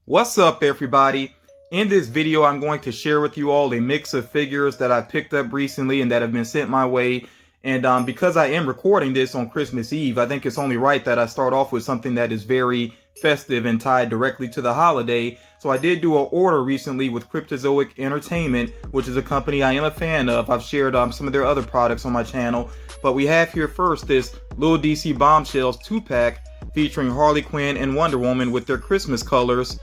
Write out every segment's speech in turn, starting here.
What's up, everybody? In this video, I'm going to share with you all a mix of figures that I picked up recently and that have been sent my way. And because I am recording this on Christmas Eve, I think it's only right that I start off with something that is very festive and tied directly to the holiday. So I did do an order recently with Cryptozoic Entertainment, which is a company I am a fan of. I've shared some of their other products on my channel. But we have here first this Little DC Bombshells 2-pack featuring Harley Quinn and Wonder Woman with their Christmas colors.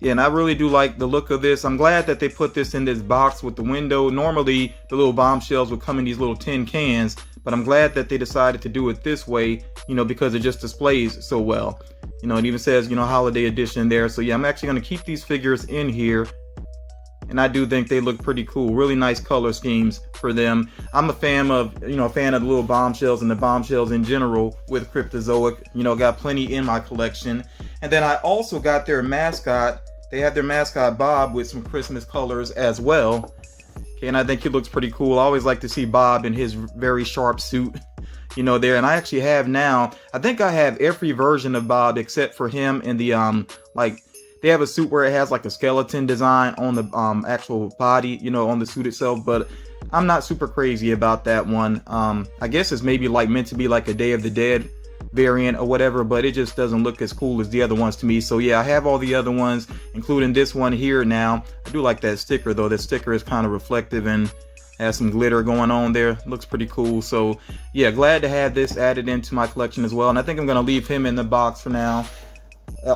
Yeah, and I really do like the look of this. I'm glad that they put this in this box with the window. Normally, the little bombshells would come in these little tin cans, but I'm glad that they decided to do it this way, because it just displays so well. It even says, holiday edition there. So yeah, I'm actually going to keep these figures in here. And I do think they look pretty cool. Really nice color schemes for them. I'm a fan of, the little bombshells and the bombshells in general with Cryptozoic. Got plenty in my collection. And then I also got their mascot. They have their mascot Bob with some Christmas colors as well. Okay, and I think he looks pretty cool. I always like to see Bob in his very sharp suit, there. And I actually have now, I think I have every version of Bob except for him in the, they have a suit where it has like a skeleton design on the actual body, on the suit itself. But I'm not super crazy about that one. I guess it's maybe meant to be like a Day of the Dead variant or whatever, but it just doesn't look as cool as the other ones to me. So yeah, I have all the other ones, including this one here now. I do like that sticker though. The sticker is kind of reflective and has some glitter going on there. Looks pretty cool. So yeah, glad to have this added into my collection as well. And I think I'm going to leave him in the box for now.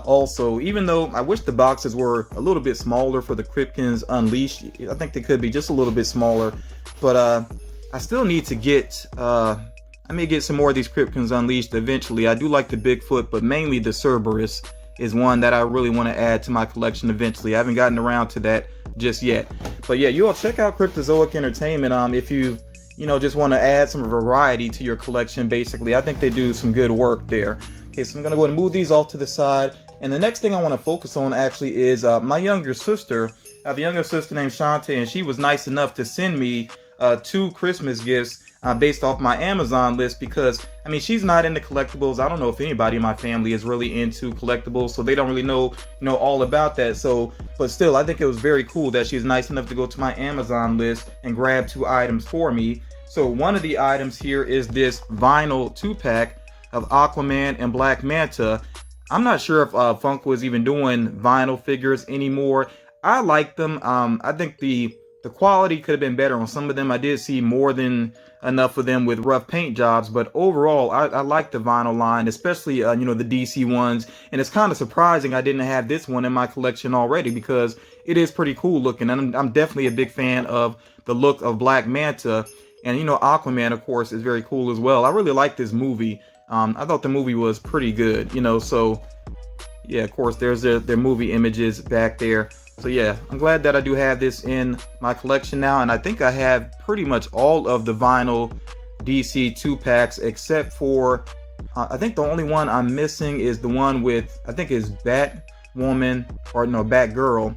Also, even though I wish the boxes were a little bit smaller for the Cryptkins Unleashed, I think they could be just a little bit smaller. But I still need to get I may get some more of these Cryptkins Unleashed eventually. I do like the Bigfoot, but mainly the Cerberus is one that I really want to add to my collection eventually. I haven't gotten around to that just yet. But yeah, you all check out Cryptozoic Entertainment if you just want to add some variety to your collection. Basically, I think they do some good work there. Okay, so I'm gonna go ahead and move these off to the side. And the next thing I want to focus on actually is my younger sister. I have a younger sister named Shantae, and she was nice enough to send me 2 Christmas gifts based off my Amazon list, because she's not into collectibles. I don't know if anybody in my family is really into collectibles, so they don't really know all about that. So but still, I think it was very cool that she's nice enough to go to my Amazon list and grab 2 items for me. So one of the items here is this vinyl 2-pack of Aquaman and Black Manta. I'm not sure if Funko is even doing vinyl figures anymore. I like them. I think the quality could have been better on some of them. I did see more than enough of them with rough paint jobs, but overall I like the vinyl line, especially the DC ones. And it's kind of surprising I didn't have this one in my collection already, because it is pretty cool looking, and I'm definitely a big fan of the look of Black Manta. And Aquaman, of course, is very cool as well. I really like this movie. I thought the movie was pretty good, so yeah, of course there's their movie images back there. So yeah, I'm glad that I do have this in my collection now, and I think I have pretty much all of the vinyl DC 2-packs except for, I think the only one I'm missing is the one with, I think is Batwoman, or no, Batgirl,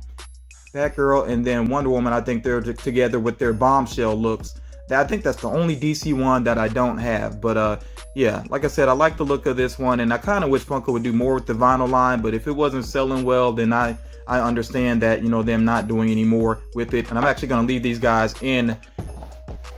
and then Wonder Woman. I think they're together with their bombshell looks. I think that's the only DC one that I don't have. But yeah, like I said, I like the look of this one, and I kind of wish Funko would do more with the vinyl line, but if it wasn't selling well, then I understand that, them not doing any more with it. And I'm actually going to leave these guys in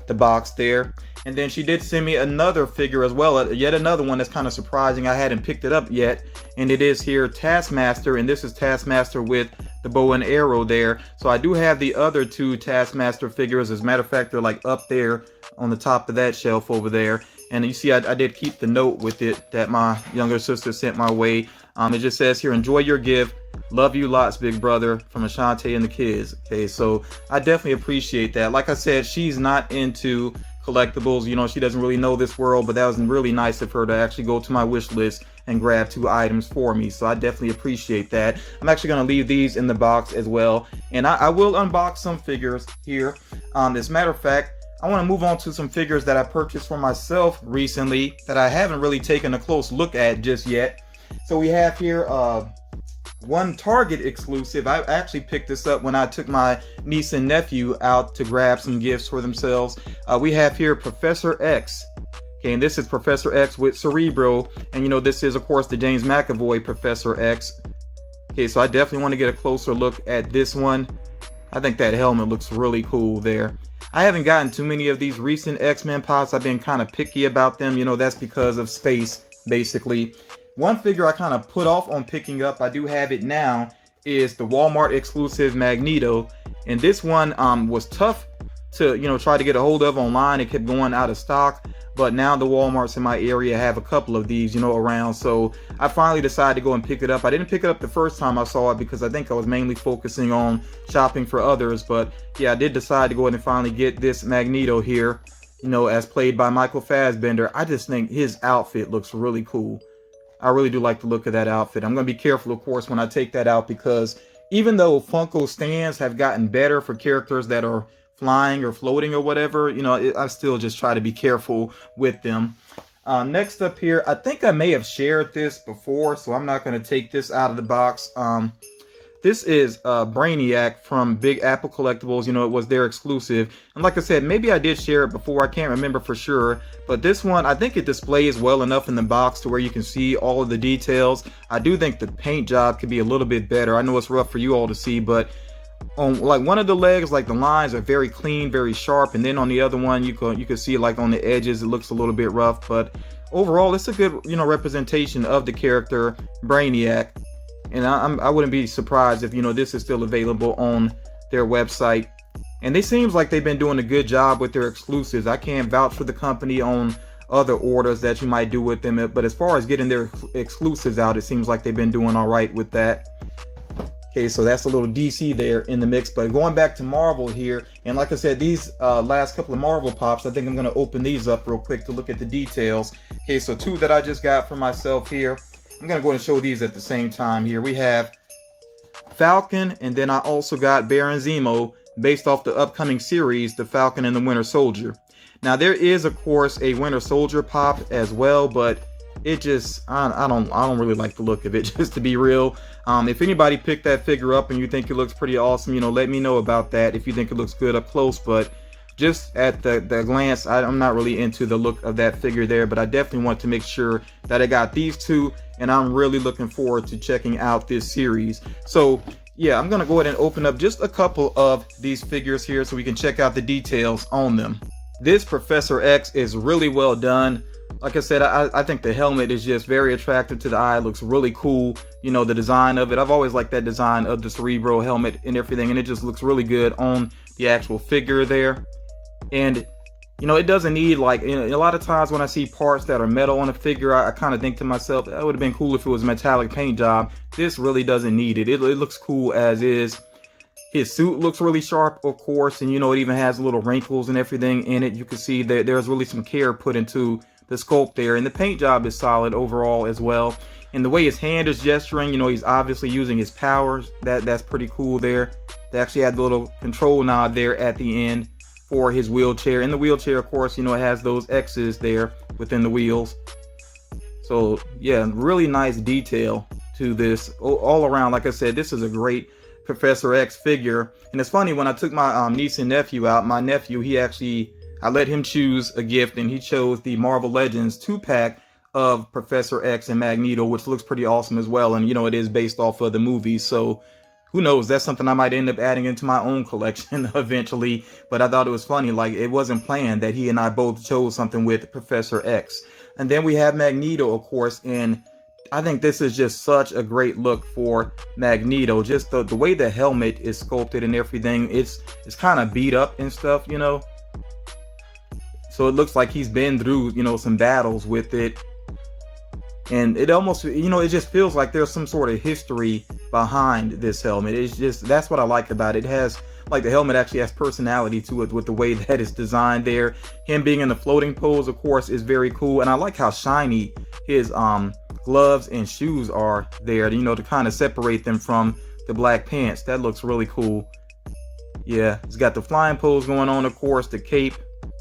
the box there. And then she did send me another figure as well, yet another one that's kind of surprising. I hadn't picked it up yet, and it is here Taskmaster, and this is Taskmaster with the bow and arrow there. So I do have the other 2 Taskmaster figures. As a matter of fact, they're like up there on the top of that shelf over there. And you see, I did keep the note with it that my younger sister sent my way. It just says here, enjoy your gift. Love you lots, big brother, from Ashanti and the kids. Okay, so I definitely appreciate that. Like I said, she's not into collectibles. She doesn't really know this world, but that was really nice of her to actually go to my wish list and grab 2 items for me. So I definitely appreciate that. I'm actually going to leave these in the box as well. And I will unbox some figures here. As a matter of fact, I want to move on to some figures that I purchased for myself recently that I haven't really taken a close look at just yet. So we have here one Target exclusive. I actually picked this up when I took my niece and nephew out to grab some gifts for themselves. We have here Professor X. Okay, and this is Professor X with Cerebro. And this is, of course, the James McAvoy Professor X. Okay, so I definitely want to get a closer look at this one. I think that helmet looks really cool there. I haven't gotten too many of these recent X-Men pops. I've been kind of picky about them. You know, that's because of space, basically. One figure I kind of put off on picking up, I do have it now, is the Walmart exclusive Magneto. And this one was tough to, you know, try to get a hold of online. It kept going out of stock. But now the Walmarts in my area have a couple of these, you know, around. So I finally decided to go and pick it up. I didn't pick it up the first time I saw it because I think I was mainly focusing on shopping for others. But yeah, I did decide to go ahead and finally get this Magneto here, you know, as played by Michael Fassbender. I just think his outfit looks really cool. I really do like the look of that outfit. I'm going to be careful, of course, when I take that out, because even though Funko stands have gotten better for characters that are flying or floating or whatever, you know, I still just try to be careful with them. Next up here, I think I may have shared this before, so I'm not going to take this out of the box. This is Brainiac from Big Apple Collectibles. You know, it was their exclusive. And like I said, maybe I did share it before. I can't remember for sure. But this one, I think it displays well enough in the box to where you can see all of the details. I do think the paint job could be a little bit better. I know it's rough for you all to see, but on like one of the legs, like the lines are very clean, very sharp, and then on the other one you can see like on the edges it looks a little bit rough. But overall, it's a good, you know, representation of the character Brainiac, and I wouldn't be surprised if, you know, this is still available on their website. And it seems like they've been doing a good job with their exclusives. I can't vouch for the company on other orders that you might do with them, but as far as getting their exclusives out, it seems like they've been doing all right with that. Okay, so that's a little DC there in the mix. But going back to Marvel here, and like I said, these last couple of Marvel pops, I think I'm going to open these up real quick to look at the details. Okay, so two that I just got for myself here. I'm going to go and show these at the same time here. We have Falcon, and then I also got Baron Zemo, based off the upcoming series, The Falcon and the Winter Soldier. Now, there is, of course, a Winter Soldier pop as well, but it just, I don't really like the look of it, just to be real. If anybody picked that figure up and you think it looks pretty awesome, you know, let me know about that if you think it looks good up close. But just at the glance, I'm not really into the look of that figure there, but I definitely want to make sure that I got these two, and I'm really looking forward to checking out this series. So yeah, I'm gonna go ahead and open up just a couple of these figures here so we can check out the details on them. This Professor X is really well done. Like I said, I think the helmet is just very attractive to the eye. It looks really cool. You know, the design of it. I've always liked that design of the Cerebro helmet and everything, and it just looks really good on the actual figure there. And, you know, it doesn't need, like, you know, a lot of times when I see parts that are metal on a figure, I kind of think to myself, that would have been cool if it was a metallic paint job. This really doesn't need it. It looks cool as is. His suit looks really sharp, of course, and, you know, it even has little wrinkles and everything in it. You can see that there's really some care put into the sculpt there, and the paint job is solid overall as well. And the way his hand is gesturing, you know, he's obviously using his powers. That's pretty cool there. They actually had the little control nod there at the end for his wheelchair. In the wheelchair, of course, you know, it has those X's there within the wheels. So yeah, really nice detail to this all around. Like I said, this is a great Professor X figure. And it's funny, when I took my niece and nephew out, my nephew, I let him choose a gift, and he chose the Marvel Legends 2-pack of Professor X and Magneto, which looks pretty awesome as well. And, you know, it is based off of the movies, so who knows? That's something I might end up adding into my own collection eventually. But I thought it was funny, like, it wasn't planned that he and I both chose something with Professor X. And then we have Magneto, of course, and I think this is just such a great look for Magneto. Just the way the helmet is sculpted and everything, it's kind of beat up and stuff, you know. So it looks like he's been through, you know, some battles with it. And it almost, you know, it just feels like there's some sort of history behind this helmet. It's just, that's what I like about it. It has, like, the helmet actually has personality to it with the way that it's designed there. Him being in the floating pose, of course, is very cool. And I like how shiny his gloves and shoes are there, you know, to kind of separate them from the black pants. That looks really cool. Yeah, it's got the flying pose going on, of course. The cape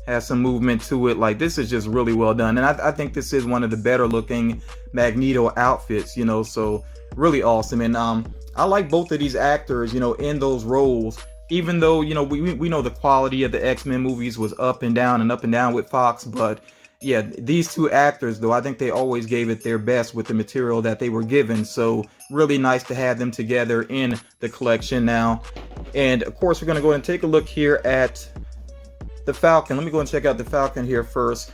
has some movement to it. Like, this is just really well done, and I think this is one of the better looking Magneto outfits, you know, so really awesome. And I like both of these actors, you know, in those roles, even though, you know, we know the quality of the X-Men movies was up and down with Fox, but yeah, these two actors, though, I think they always gave it their best with the material that they were given. So really nice to have them together in the collection now. And of course, we're going to go and take a look here at the Falcon. Let me go and check out the Falcon here first.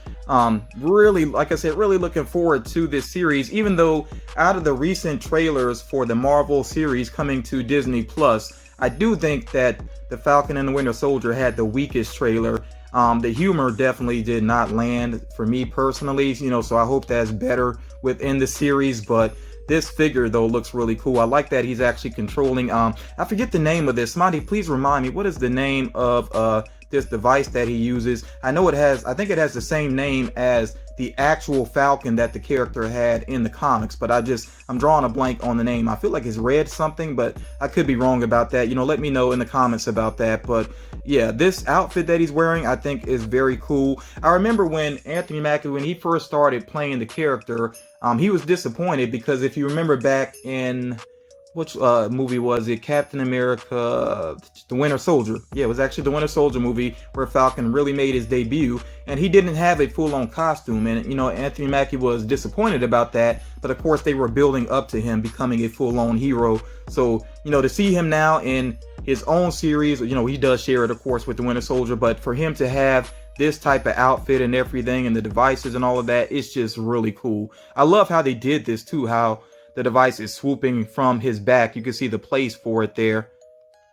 Really, like I said, really looking forward to this series, even though out of the recent trailers for the Marvel series coming to Disney Plus, I do think that the Falcon and the Winter Soldier had the weakest trailer. The humor definitely did not land for me personally, so I hope that's better within the series. But this figure, though, looks really cool. I like that he's actually controlling, I forget the name of this. Somebody please remind me, what is the name of this device that he uses? I think it has the same name as the actual Falcon that the character had in the comics, but I'm drawing a blank on the name. I feel like it's Red something, but I could be wrong about that. Let me know in the comments about that. But yeah, this outfit that he's wearing, I think, is very cool. I remember when Anthony Mackie, when he first started playing the character, he was disappointed because if you remember back in, which movie was it? Captain America, The Winter Soldier. Yeah, it was actually the Winter Soldier movie where Falcon really made his debut, and he didn't have a full-on costume. And Anthony Mackie was disappointed about that. But of course, they were building up to him becoming a full-on hero. So to see him now in his own series, he does share it, of course, with the Winter Soldier. But for him to have this type of outfit and everything, and the devices and all of that, it's just really cool. I love how they did this too. How the device is swooping from his back. You can see the place for it there.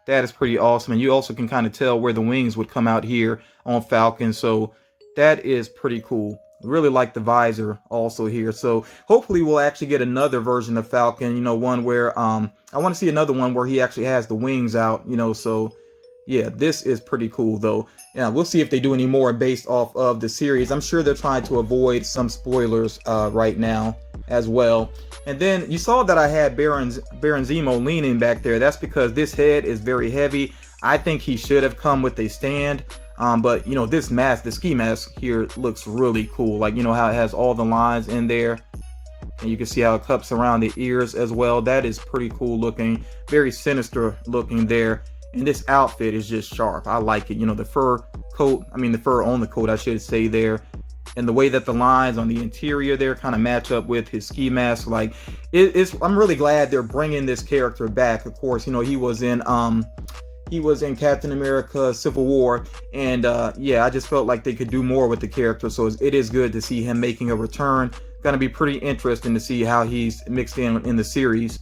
That is pretty awesome. And you also can kind of tell where the wings would come out here on Falcon. So that is pretty cool. Really like the visor also here. So hopefully we'll actually get another version of Falcon, one where I want to see another one where he actually has the wings out, so yeah, this is pretty cool though. Yeah, we'll see if they do any more based off of the series. I'm sure they're trying to avoid some spoilers right now as well. And then you saw that I had Baron Zemo leaning back there. That's because this head is very heavy. I think he should have come with a stand. But this mask, the ski mask here, looks really cool. Like, how it has all the lines in there. And you can see how it cups around the ears as well. That is pretty cool looking. Very sinister looking there. And this outfit is just sharp. I like it. The fur coat, the fur on the coat, I should say there. And the way that the lines on the interior there kind of match up with his ski mask. Like, I'm really glad they're bringing this character back. Of course, he was in Captain America Civil War. And yeah, I just felt like they could do more with the character. So it is good to see him making a return. Going to be pretty interesting to see how he's mixed in the series.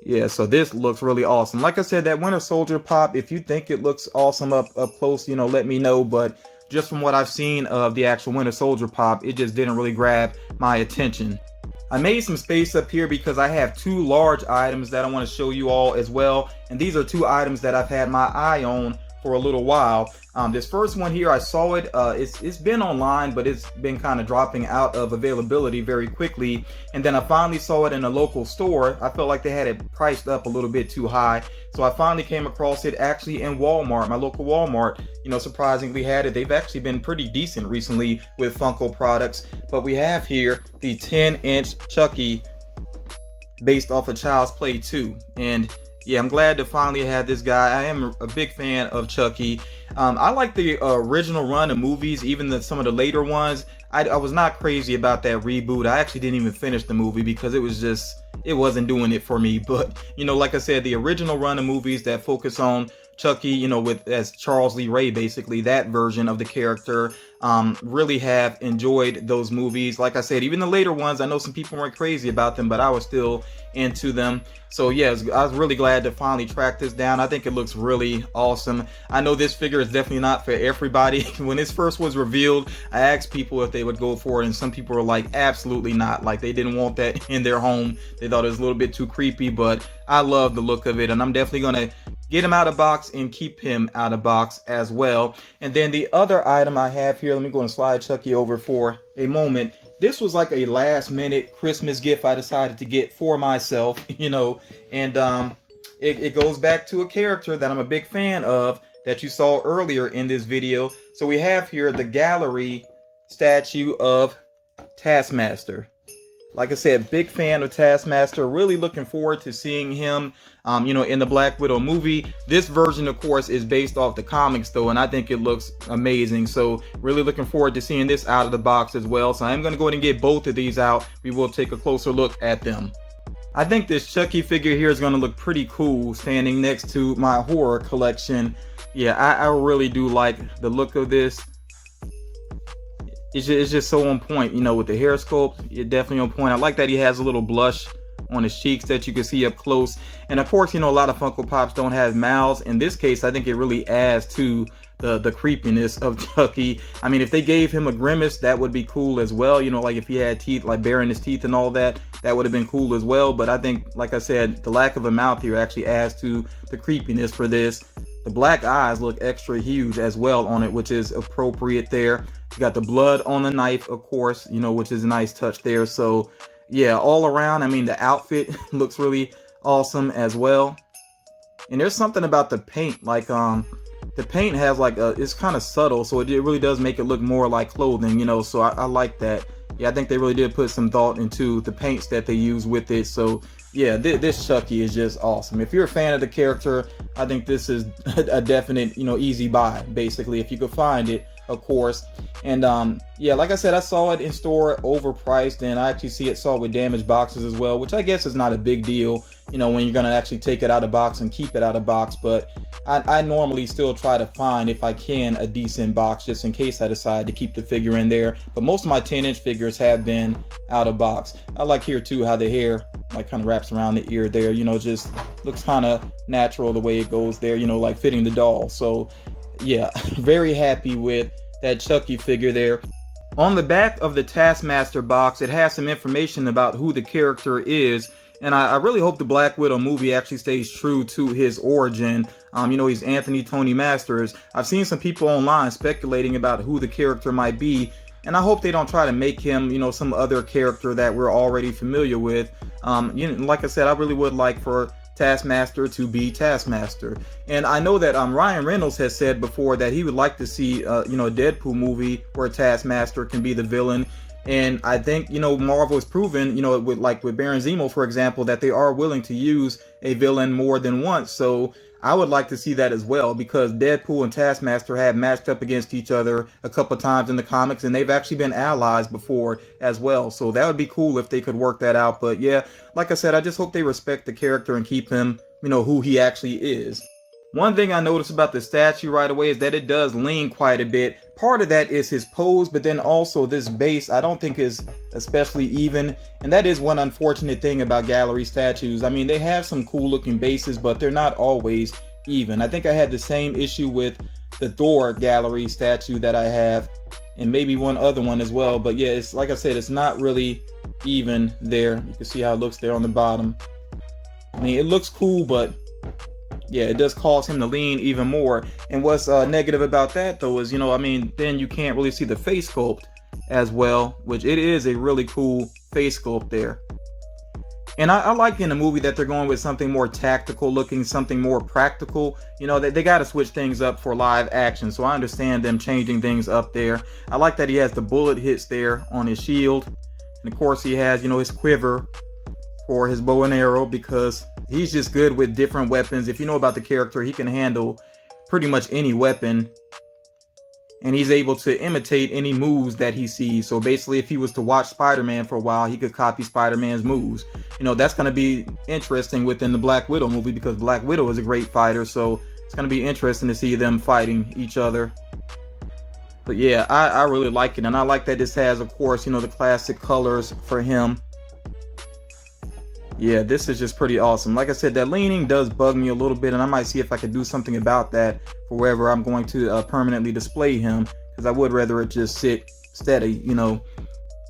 Yeah, so this looks really awesome. Like I said, that Winter Soldier pop, if you think it looks awesome up close, let me know. But just from what I've seen of the actual Winter Soldier pop, it just didn't really grab my attention. I made some space up here because I have two large items that I want to show you all as well. And these are two items that I've had my eye on for a little while. This first one here, I saw it. It's been online, but it's been kind of dropping out of availability very quickly. And then I finally saw it in a local store. I felt like they had it priced up a little bit too high. So I finally came across it actually in Walmart. My local Walmart, surprisingly had it. They've actually been pretty decent recently with Funko products. But we have here the 10-inch Chucky based off of Child's Play 2. And yeah, I'm glad to finally have this guy. I am a big fan of Chucky. I like the original run of movies, even some of the later ones. I was not crazy about that reboot. I actually didn't even finish the movie because it wasn't doing it for me. But, like I said, the original run of movies that focus on Chucky, as Charles Lee Ray, basically, that version of the character, really have enjoyed those movies. Like I said, even the later ones, I know some people weren't crazy about them, but I was still into them. So yeah, I was really glad to finally track this down. I think it looks really awesome. I know this figure is definitely not for everybody. When this first was revealed, I asked people if they would go for it, and some people were like, absolutely not. Like, they didn't want that in their home. They thought it was a little bit too creepy, but I love the look of it, and I'm definitely gonna get him out of box and keep him out of box as well. And then the other item I have here, let me go and slide Chucky over for a moment. This was like a last minute Christmas gift I decided to get for myself, and it goes back to a character that I'm a big fan of that you saw earlier in this video. So we have here the gallery statue of Taskmaster. Like I said, big fan of Taskmaster. Really looking forward to seeing him, in the Black Widow movie. This version, of course, is based off the comics, though, and I think it looks amazing. So really looking forward to seeing this out of the box as well. So I'm going to go ahead and get both of these out. We will take a closer look at them. I think this Chucky figure here is going to look pretty cool standing next to my horror collection. Yeah, I really do like the look of this. It's just so on point, with the hair sculpt. It's definitely on point. I like that he has a little blush on his cheeks that you can see up close. And of course, a lot of Funko Pops don't have mouths. In this case, I think it really adds to the creepiness of Chucky. I mean, if they gave him a grimace, that would be cool as well. Like if he had teeth, like baring his teeth and all that, that would have been cool as well. But I think, like I said, the lack of a mouth here actually adds to the creepiness for this. The black eyes look extra huge as well on it, which is appropriate there. You got the blood on the knife, of course, which is a nice touch there. So yeah, all around, I mean, the outfit looks really awesome as well. And there's something about the paint, like the paint has like it's kind of subtle, so it really does make it look more like clothing, so I like that. Yeah, I think they really did put some thought into the paints that they use with it. So yeah, this Chucky is just awesome. If you're a fan of the character, I think this is a definite, easy buy, basically, if you could find it, of course. And yeah, like I said, I saw it in store overpriced, and I actually saw it with damaged boxes as well, which I guess is not a big deal, when you're gonna actually take it out of box and keep it out of box. But I normally still try to find, if I can, a decent box just in case I decide to keep the figure in there. But most of my 10-inch figures have been out of box. I like here too how the hair like kind of wraps around the ear there, just looks kind of natural the way it goes there, like fitting the doll. So yeah, very happy with that Chucky figure there. On the back of the Taskmaster box, it has some information about who the character is. And I really hope the Black Widow movie actually stays true to his origin. He's Anthony Tony Masters. I've seen some people online speculating about who the character might be, and I hope they don't try to make him, some other character that we're already familiar with. Like I said, I really would like for Taskmaster to be Taskmaster. And I know that Ryan Reynolds has said before that he would like to see a Deadpool movie where Taskmaster can be the villain. And I think, Marvel has proven, with Baron Zemo, for example, that they are willing to use a villain more than once. So I would like to see that as well, because Deadpool and Taskmaster have matched up against each other a couple times in the comics, and they've actually been allies before as well. So that would be cool if they could work that out. But yeah, like I said, I just hope they respect the character and keep him, who he actually is. One thing I noticed about the statue right away is that it does lean quite a bit. Part of that is his pose, but then also this base I don't think is especially even, and that is one unfortunate thing about gallery statues. I mean, they have some cool looking bases, but they're not always even. I think I had the same issue with the Thor gallery statue that I have, and maybe one other one as well. But yeah, it's like I said, it's not really even there. You can see how it looks there on the bottom. I mean, it looks cool, but yeah, it does cause him to lean even more. And what's negative about that though is, then you can't really see the face sculpt as well, which it is a really cool face sculpt there. And I like in the movie that they're going with something more tactical looking, something more practical. They got to switch things up for live action. So I understand them changing things up there. I like that he has the bullet hits there on his shield. And of course he has, his quiver for his bow and arrow, because he's just good with different weapons. If you know about the character, he can handle pretty much any weapon, and he's able to imitate any moves that he sees. So basically, if he was to watch Spider-Man for a while, he could copy Spider-Man's moves. That's going to be interesting within the Black Widow movie, because Black Widow is a great fighter. So it's going to be interesting to see them fighting each other. But yeah, I really like it. And I like that this has, of course, the classic colors for him. Yeah, this is just pretty awesome. Like I said, that leaning does bug me a little bit, and I might see if I could do something about that for wherever I'm going to permanently display him, because I would rather it just sit steady,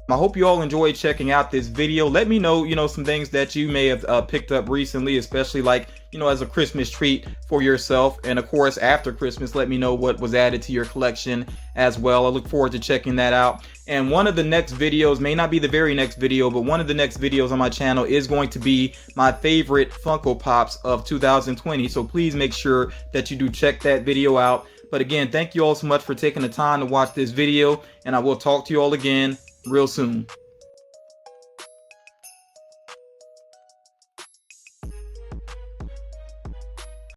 I hope you all enjoyed checking out this video. Let me know, some things that you may have picked up recently, especially like, as a Christmas treat for yourself. And of course, after Christmas, let me know what was added to your collection as well. I look forward to checking that out. And one of the next videos, may not be the very next video, but one of the next videos on my channel is going to be my favorite Funko Pops of 2020. So please make sure that you do check that video out. But again, thank you all so much for taking the time to watch this video, and I will talk to you all again real soon.